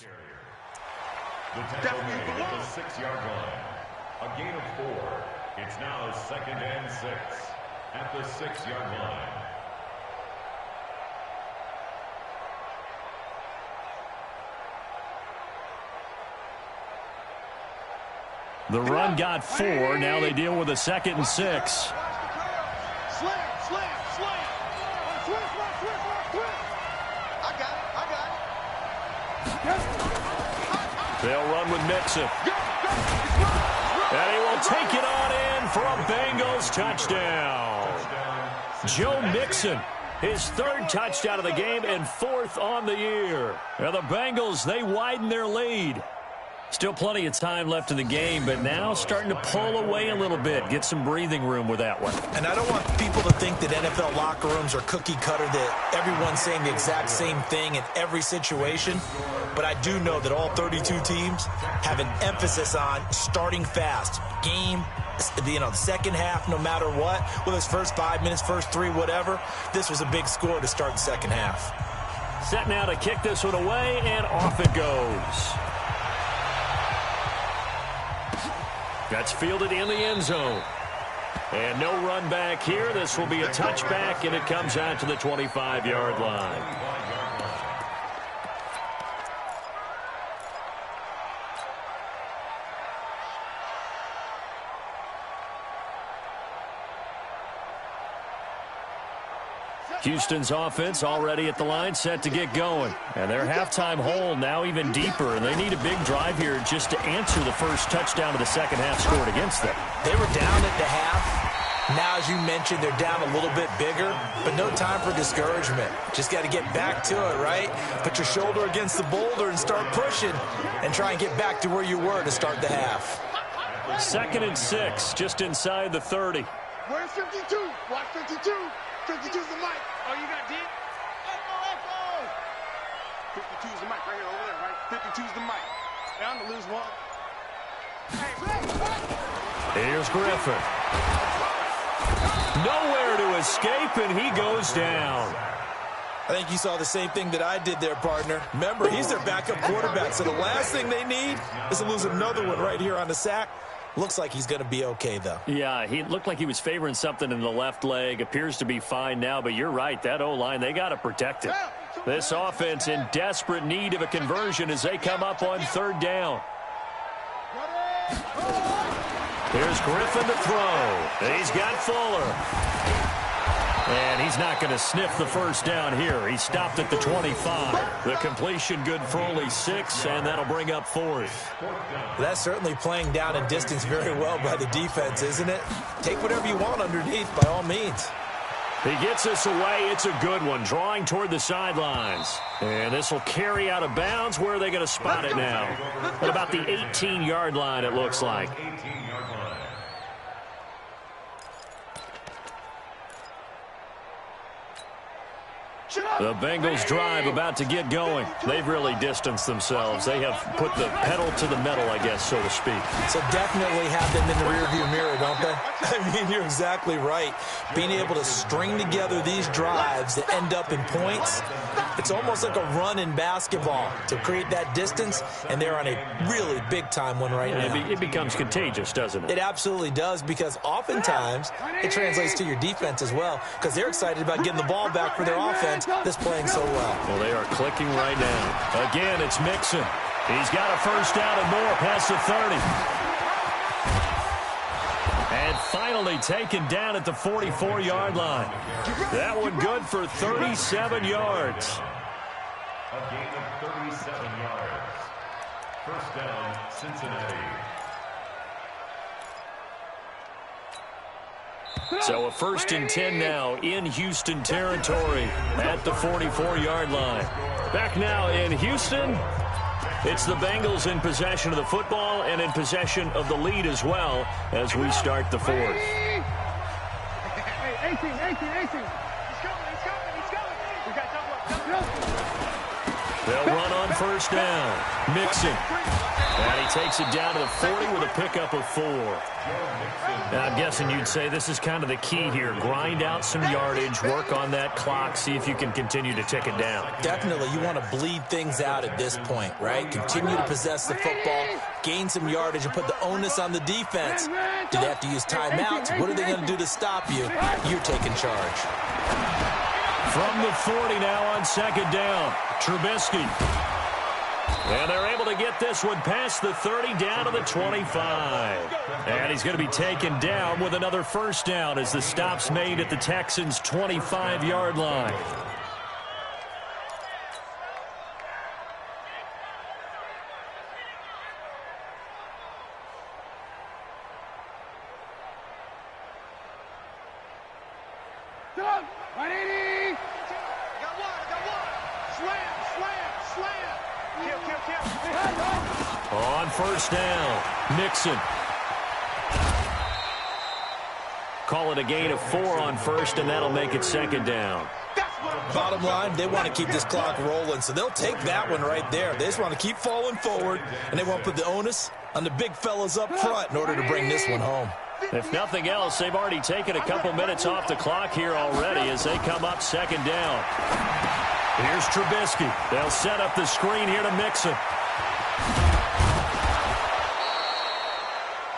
The tackle made at the 6-yard line. A gain of 4. It's now 2nd and 6 at the 6-yard line. The run got 4. Now they deal with a 2nd and 6. Slam. They'll run with Mixon. And he will take it on in for a Bengals touchdown. Joe Mixon, his 3rd touchdown of the game and 4th on the year. Now the Bengals, they widen their lead. Still plenty of time left in the game, but now starting to pull away a little bit. Get some breathing room with that one. And I don't want people to think that NFL locker rooms are cookie cutter, that everyone's saying the exact same thing in every situation. But I do know that all 32 teams have an emphasis on starting fast. Game, the second half, no matter what, whether it's first 5 minutes, first 3, whatever, this was a big score to start the second half. Set now to kick this one away, and off it goes. That's fielded in the end zone. And no run back here. This will be a touchback, and it comes out to the 25-yard line. Houston's offense already at the line, set to get going. And their halftime hole now even deeper, and they need a big drive here just to answer the first touchdown of the second half scored against them. They were down at the half. Now, as you mentioned, they're down a little bit bigger, but no time for discouragement. Just got to get back to it, right? Put your shoulder against the boulder and start pushing and try and get back to where you were to start the half. 2nd and 6, just inside the 30. Where's 52? Watch 52. 52's the mic. Oh, you got deep? Echo. 52's the mic right here, over there, right? 52's the mic. Down to lose one. Here's Griffin. Nowhere to escape, and he goes down. I think you saw the same thing that I did there, partner. Remember, he's their backup quarterback, so the last thing they need is to lose another one right here on the sack. Looks like he's going to be okay, though. Yeah, he looked like he was favoring something in the left leg. Appears to be fine now, but you're right. That O-line, they got to protect it. This offense in desperate need of a conversion as they come up on 3rd down. Here's Griffin to throw. He's got Fuller. And he's not going to sniff the first down here. He stopped at the 25. The completion good for only 6, and that'll bring up 4th. That's certainly playing down in distance very well by the defense, isn't it? Take whatever you want underneath by all means. He gets this away. It's a good one, drawing toward the sidelines. And this will carry out of bounds. Where are they going to spot it now? At about the 18-yard line, it looks like. The Bengals drive about to get going. They've really distanced themselves. They have put the pedal to the metal, I guess, so to speak. So definitely have them in the rearview mirror, don't they? I mean, you're exactly right. Being able to string together these drives that end up in points, it's almost like a run in basketball to create that distance, and they're on a really big-time one right now. It becomes contagious, doesn't it? It absolutely does, because oftentimes it translates to your defense as well, because they're excited about getting the ball back for their offense that's playing so well. Well, they are clicking right now. Again, it's Mixon. He's got a first down and more past the 30. And finally taken down at the 44-yard line. That one good for 37 yards. A gain of 37 yards. First down, Cincinnati. So a 1st and 10 now in Houston territory at the 44-yard line. Back now in Houston, it's the Bengals in possession of the football and in possession of the lead as well as we start the 4th. Hey, 18. He's coming. We got double up. They'll run on first down. Mixon. And he takes it down to the 40 with a pickup of 4. Now, I'm guessing you'd say this is kind of the key here. Grind out some yardage, work on that clock, see if you can continue to tick it down. Definitely, you want to bleed things out at this point, right? Continue to possess the football, gain some yardage, and put the onus on the defense. Do they have to use timeouts? What are they going to do to stop you? You're taking charge. From the 40 now on second down, Trubisky. And they're able to get this one past the 30 down to the 25. And he's going to be taken down with another first down as the stop's made at the Texans' 25-yard line. On first down, Mixon. Call it a gain of 4 on first, and that'll make it second down. Bottom line, they want to keep this clock rolling, so they'll take that one right there. They just want to keep falling forward, and they want to put the onus on the big fellas up front in order to bring this one home. If nothing else, they've already taken a couple minutes off the clock here already as they come up second down. Here's Trubisky. They'll set up the screen here to Mixon.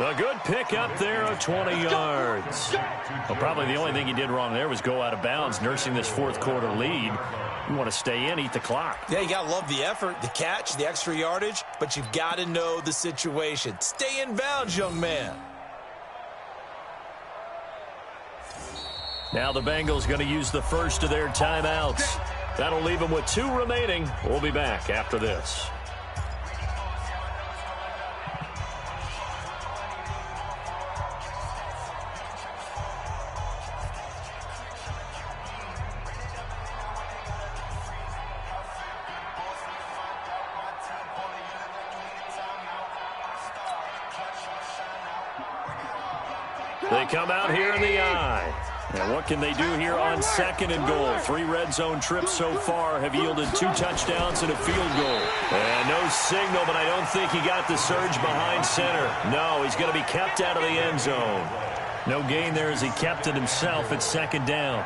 A good pick up there of 20 yards. Well, probably the only thing he did wrong there was go out of bounds, nursing this fourth quarter lead. You want to stay in, eat the clock. Yeah, you got to love the effort, the catch, the extra yardage, but you've got to know the situation. Stay in bounds, young man. Now the Bengals going to use the first of their timeouts. That'll leave them with 2 remaining. We'll be back after this. They come out here in the eye. And what can they do here on second and goal? 3 red zone trips so far have yielded 2 touchdowns and a field goal. And no signal, but I don't think he got the surge behind center. No, he's going to be kept out of the end zone. No gain there as he kept it himself at second down.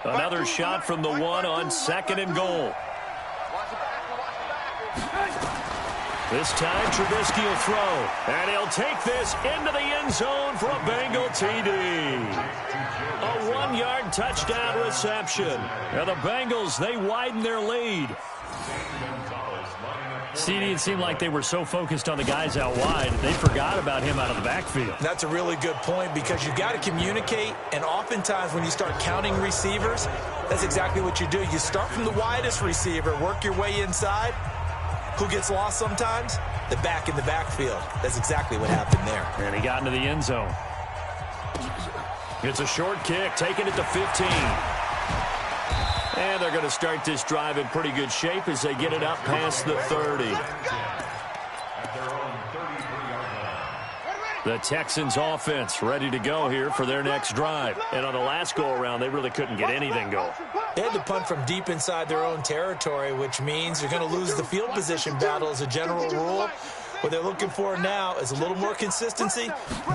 Another shot from the 1 on second and goal. This time, Trubisky will throw. And he'll take this into the end zone for a Bengal TD. A 1-yard touchdown reception. And the Bengals, they widen their lead. CD, it seemed like they were so focused on the guys out wide, they forgot about him out of the backfield. That's a really good point because you've got to communicate, and oftentimes when you start counting receivers, that's exactly what you do. You start from the widest receiver, work your way inside. Who gets lost sometimes? The back in the backfield. That's exactly what happened there. And he got into the end zone. It's a short kick, taking it to 15. And they're going to start this drive in pretty good shape as they get it up past the 30. The Texans offense ready to go here for their next drive. And on the last go-around, they really couldn't get anything going. They had to punt from deep inside their own territory, which means you're going to lose the field position battle as a general rule. What they're looking for now is a little more consistency,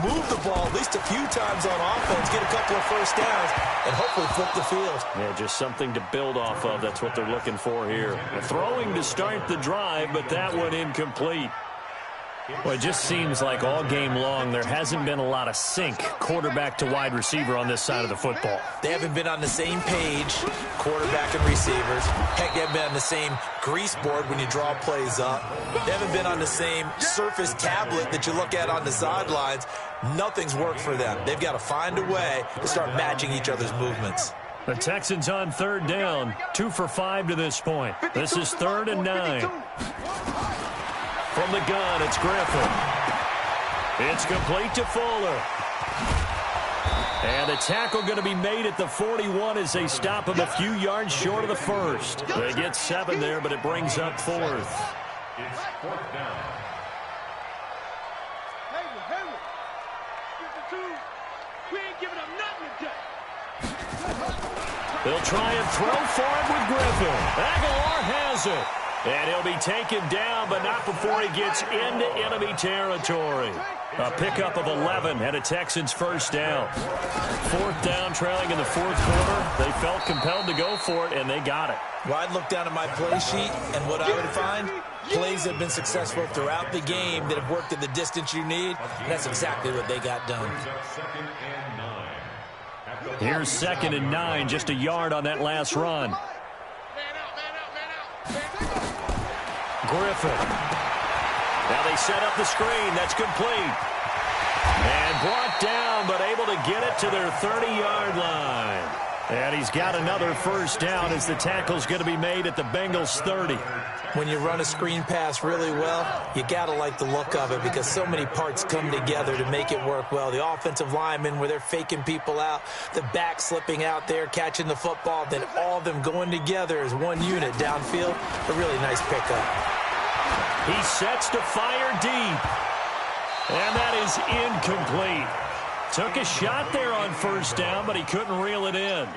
move the ball at least a few times on offense, get a couple of first downs, and hopefully flip the field. Yeah, just something to build off of. That's what they're looking for here. Throwing to start the drive, but that one incomplete. Well, it just seems like all game long there hasn't been a lot of sync quarterback to wide receiver on this side of the football. They haven't been on the same page, quarterback and receivers. Heck, they haven't been on the same grease board when you draw plays up. They haven't been on the same surface tablet that you look at on the sidelines. Nothing's worked for them. They've got to find a way to start matching each other's movements. The Texans on third down, 2 for 5 to this point. This is 3rd and 9. From the gun, it's Griffin. It's complete to Fuller. And the tackle going to be made at the 41 as they stop him a few yards short of the first. They get 7 there, but it brings up 4th. It's 4th down. We ain't giving up nothing today. They'll try and throw for him with Griffin. Aguilar has it. And he'll be taken down, but not before he gets into enemy territory. A pickup of 11 and a Texans first down. 4th down, trailing in the 4th quarter. They felt compelled to go for it, and they got it. Well, I'd look down at my play sheet, and what I would find, plays that have been successful throughout the game that have worked at the distance you need. And that's exactly what they got done. Here's 2nd and 9, just a yard on that last run. Griffin. Now they set up the screen. That's complete. And brought down, but able to get it to their 30-yard line. And he's got another first down as the tackle's going to be made at the Bengals 30. When you run a screen pass really well, you got to like the look of it because so many parts come together to make it work well. The offensive linemen where they're faking people out, the back slipping out there, catching the football, then all of them going together as one unit downfield. A really nice pickup. He sets to fire deep. And that is incomplete. Took a shot there on first down, but he couldn't reel it in.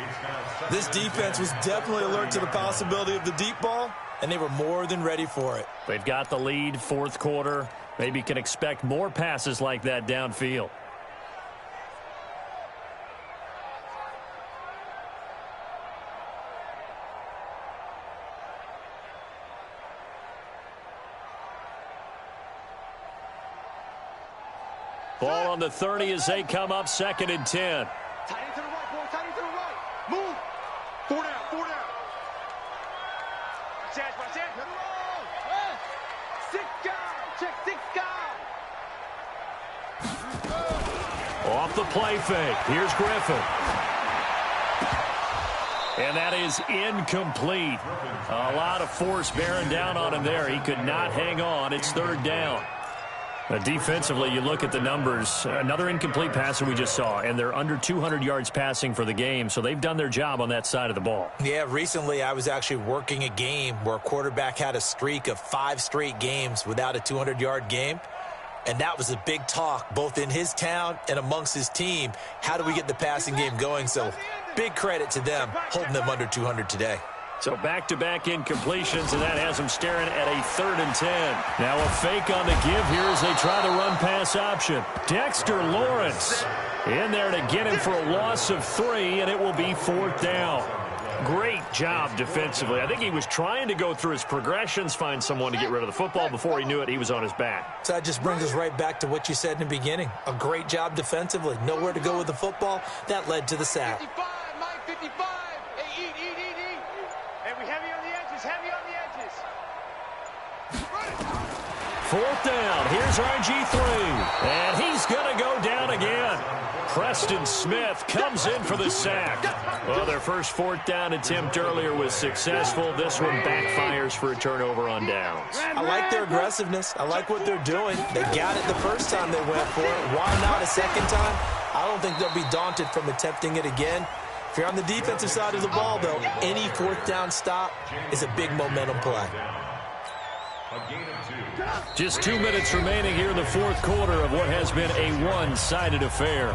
This defense was definitely alert to the possibility of the deep ball, and they were more than ready for it. They've got the lead, 4th quarter. Maybe can expect more passes like that downfield. Ball on the 30 as they come up 2nd and 10. Tight end to the right, boy. Tight end to the right. Move. 4 down, 4 down. Watch that. Hey. 6 guys. Check 6 guys. Off the play fake. Here's Griffin. And that is incomplete. A lot of force bearing down on him there. He could not hang on. It's 3rd down. Defensively, you look at the numbers. Another incomplete passer we just saw, and they're under 200 yards passing for the game, so they've done their job on that side of the ball. Yeah, recently I was actually working a game where a quarterback had a streak of 5 straight games without a 200-yard game, and that was a big talk both in his town and amongst his team. How do we get the passing game going? So big credit to them holding them under 200 today. So back-to-back incompletions, and that has them staring at a 3rd and 10. Now a fake on the give here as they try the run-pass option. Dexter Lawrence in there to get him for a loss of 3, and it will be 4th down. Great job defensively. I think he was trying to go through his progressions, find someone to get rid of the football. Before he knew it, he was on his back. So that just brings us right back to what you said in the beginning. A great job defensively. Nowhere to go with the football. That led to the sack. 55, Mike, 55. Hey, eat. Hey, we heavy on the edges. 4th down. Here's RG3. And he's going to go down again. Preston Smith comes in for the sack. Well, their first 4th down attempt earlier was successful. This one backfires for a turnover on downs. I like their aggressiveness. I like what they're doing. They got it the first time they went for it. Why not a second time? I don't think they'll be daunted from attempting it again. If you're on the defensive side of the ball, though, any 4th down stop is a big momentum play. Just 2 minutes remaining here in the 4th quarter of what has been a one-sided affair.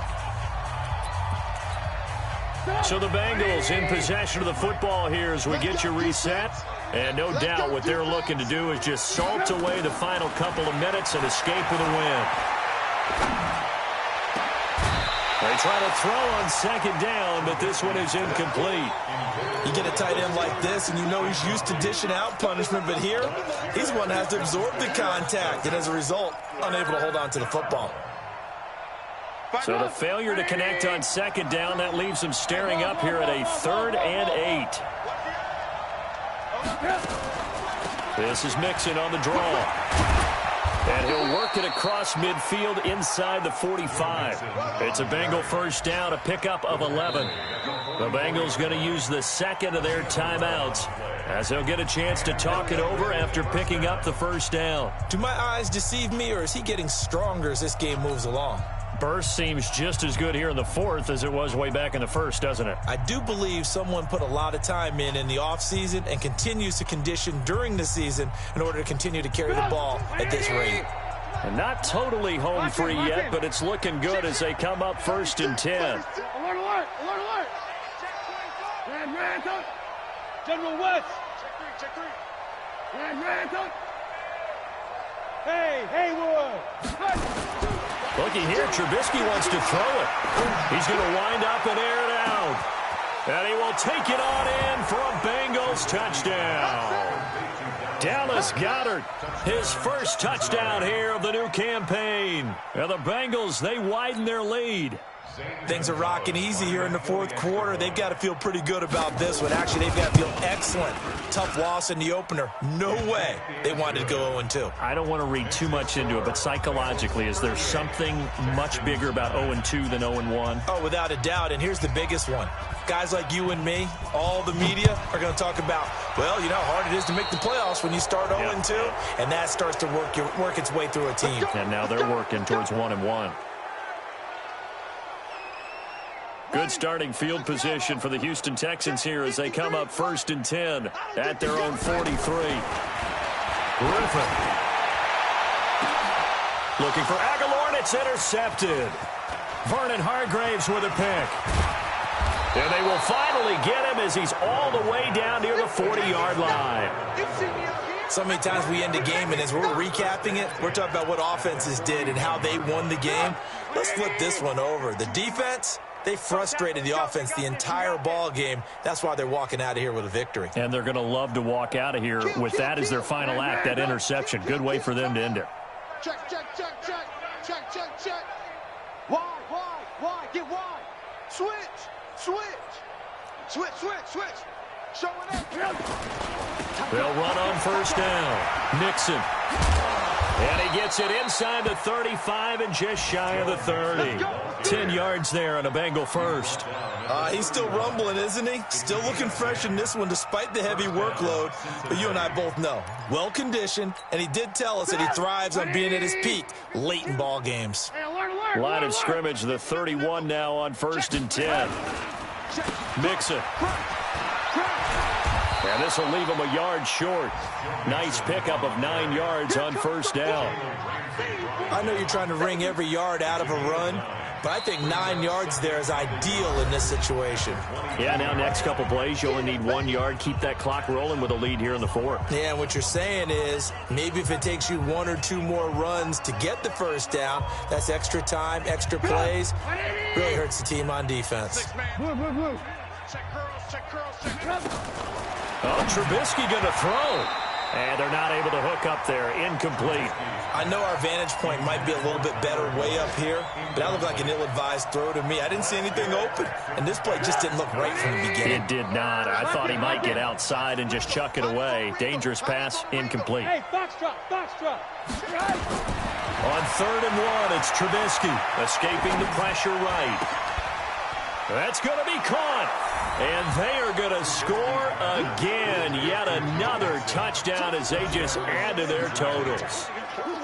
So the Bengals in possession of the football here as we get you reset. And no doubt what they're looking to do is just salt away the final couple of minutes and escape with a win. They try to throw on 2nd down, but this one is incomplete. You get a tight end like this, and you know he's used to dishing out punishment, but here, he's one that has to absorb the contact, and as a result, unable to hold on to the football. So the failure to connect on 2nd down, that leaves him staring up here at a 3rd and 8. This is Mixon on the draw. And he'll work it across midfield inside the 45. It's a Bengal first down, a pickup of 11. The Bengals going to use the 2nd of their timeouts as they'll get a chance to talk it over after picking up the first down. Do my eyes deceive me, or is he getting stronger as this game moves along? Burst seems just as good here in the fourth as it was way back in the first, doesn't it? I do believe someone put a lot of time in the offseason and continues to condition during the season in order to continue to carry the ball at this rate. And not totally home free yet, but it's looking good as they come up 1st and 10. Alert, alert, alert, alert. Ran, General West. Check three. Ran, Hey, Haywood. Looky here, Trubisky wants to throw it. He's going to wind up and air it out. And he will take it on in for a Bengals touchdown. Dallas Goedert, his first touchdown here of the new campaign. And the Bengals, they widen their lead. Things are rocking easy here in the fourth quarter. They've got to feel pretty good about this one. Actually, they've got to feel excellent. Tough loss in the opener. No way they wanted to go 0-2. I don't want to read too much into it, but psychologically, is there something much bigger about 0-2 than 0-1? Oh, without a doubt, and here's the biggest one. Guys like you and me, all the media, are going to talk about, well, you know how hard it is to make the playoffs when you start 0-2, and that starts to work its way through a team. And now they're working towards 1-1. Good starting field position for the Houston Texans here as they come up 1st and 10 at their own 43. Griffin. Looking for Aguilar, and it's intercepted. Vernon Hargraves with a pick. And they will finally get him as he's all the way down near the 40-yard line. So many times we end a game, and as we're recapping it, we're talking about what offenses did and how they won the game. Let's flip this one over. The defense, they frustrated the offense the entire ball game. That's why they're walking out of here with a victory. And they're going to love to walk out of here with that as their final act, that interception. Good way for them to end it. Check. Wide, get wide. Switch. Show it up. They'll run on 1st down. Nixon. And he gets it inside the 35 and just shy of the 30. 10 yards there on a Bengal first. He's still rumbling, isn't he? Still looking fresh in this one despite the heavy workload. But you and I both know, well-conditioned, and he did tell us that he thrives on being at his peak late in ball games. Line of scrimmage, the 31 now on 1st and 10. Mixon. And this will leave him a yard short. Nice pickup of 9 yards on 1st down. I know you're trying to wring every yard out of a run, but I think 9 yards there is ideal in this situation. Yeah, now next couple plays, you only need 1 yard. Keep that clock rolling with a lead here in the fourth. Yeah, and what you're saying is maybe if it takes you 1 or 2 more runs to get the 1st down, that's extra time, extra plays. Really hurts the team on defense. Check curls. Oh, Trubisky going to throw. And they're not able to hook up there. Incomplete. I know our vantage point might be a little bit better way up here, but that looked like an ill-advised throw to me. I didn't see anything open, and this play just didn't look right from the beginning. It did not. I thought he might get outside and just chuck it away. Dangerous pass, incomplete. Hey, box drop. On 3rd and 1, it's Trubisky escaping the pressure right. That's going to be caught. And they are going to score again. Yet another touchdown as they just add to their totals.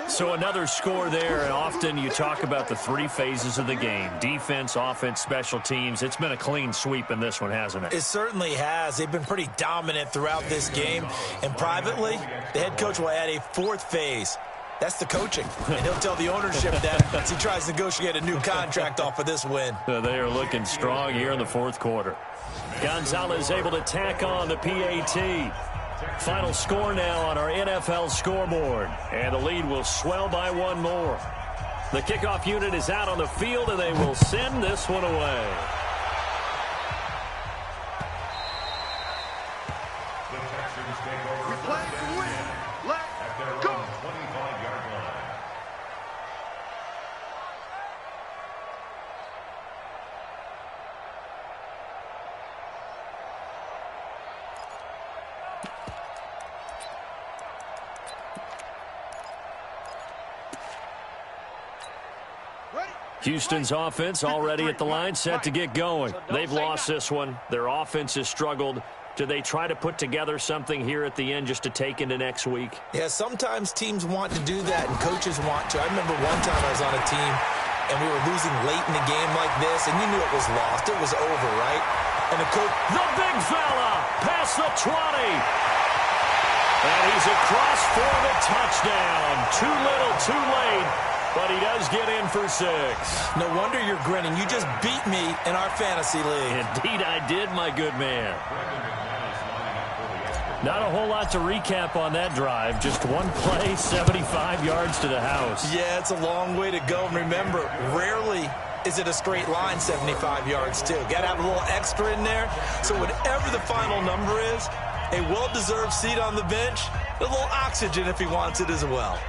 So another score there, and often you talk about the 3 phases of the game. Defense, offense, special teams. It's been a clean sweep in this one, hasn't it? It certainly has. They've been pretty dominant throughout this game. And privately, the head coach will add a 4th phase. That's the coaching. And he'll tell the ownership that as he tries to negotiate a new contract off of this win. They are looking strong here in the fourth quarter. Gonzalez able to tack on the PAT. Final score now on our NFL scoreboard. And the lead will swell by 1 more. The kickoff unit is out on the field, and they will send this one away. We play to win. Let's go. Houston's offense already at the line, set to get going. They've lost this one. Their offense has struggled. Do they try to put together something here at the end just to take into next week? Yeah, sometimes teams want to do that and coaches want to. I remember one time I was on a team and we were losing late in the game like this, and you knew it was lost. It was over, right? And the coach... The big fella past the 20. And he's across for the touchdown. Too little, too late, but he does get in for 6. No wonder you're grinning. You just beat me in our fantasy league. Indeed I did, my good man. Not a whole lot to recap on that drive. Just one play, 75 yards to the house. Yeah, it's a long way to go. And remember, rarely is it a straight line 75 yards, too. Got to have a little extra in there. So whatever the final number is, a well-deserved seat on the bench, a little oxygen if he wants it as well.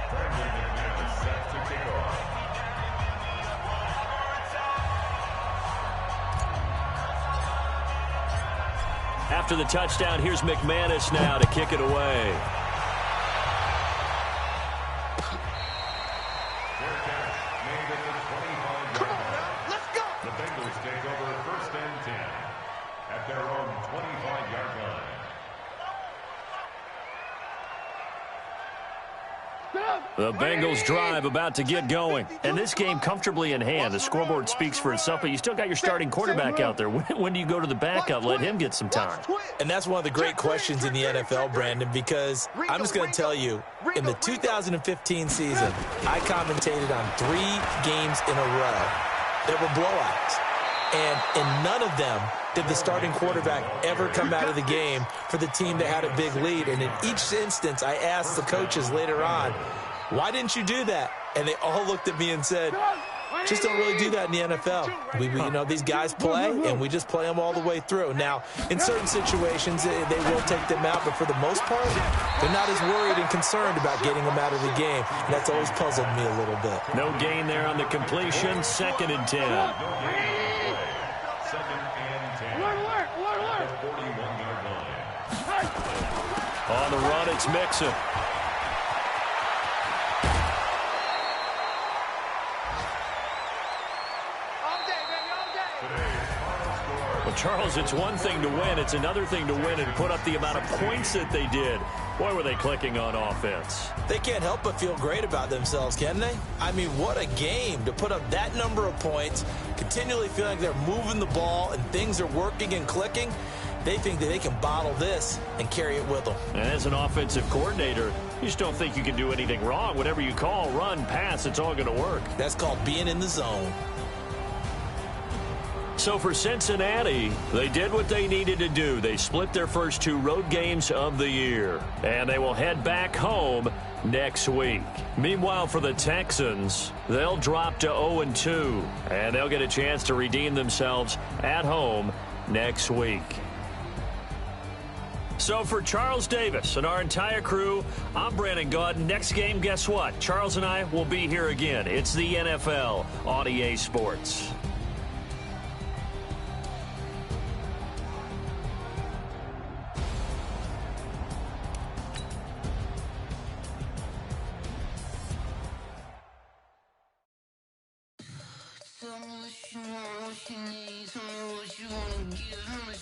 After the touchdown, here's McManus now to kick it away. Come on now, let's go. The Bengals take over 1st and 10 at their own 25-yard line. The Bengals drive about to get going. And this game comfortably in hand. The scoreboard speaks for itself, but you still got your starting quarterback out there. When do you go to the backup? Let him get some time. And that's one of the great questions in the NFL, Brandon, because I'm just going to tell you, in the 2015 season, I commentated on 3 games in a row that were blowouts. And in none of them did the starting quarterback ever come out of the game for the team that had a big lead. And in each instance, I asked the coaches later on, why didn't you do that? And they all looked at me and said, just don't really do that in the NFL. You know, these guys play, and we just play them all the way through. Now, in certain situations, they will take them out, but for the most part, they're not as worried and concerned about getting them out of the game. And that's always puzzled me a little bit. No gain there on the completion. 2nd and 10. 2nd and 10. Alert. 41-yard line. On the run, it's Mixon. Well, Charles, it's one thing to win. It's another thing to win and put up the amount of points that they did. Boy, were they clicking on offense. They can't help but feel great about themselves, can they? I mean, what a game to put up that number of points, continually feeling like they're moving the ball and things are working and clicking. They think that they can bottle this and carry it with them. And as an offensive coordinator, you just don't think you can do anything wrong. Whatever you call, run, pass, it's all going to work. That's called being in the zone. So for Cincinnati, they did what they needed to do. They split their first 2 road games of the year, and they will head back home next week. Meanwhile, for the Texans, they'll drop to 0-2, and they'll get a chance to redeem themselves at home next week. So for Charles Davis and our entire crew, I'm Brandon Gaudin. Next game, guess what? Charles and I will be here again. It's the NFL on EA Sports. Tell me what you want, what you need. Tell me what you wanna give.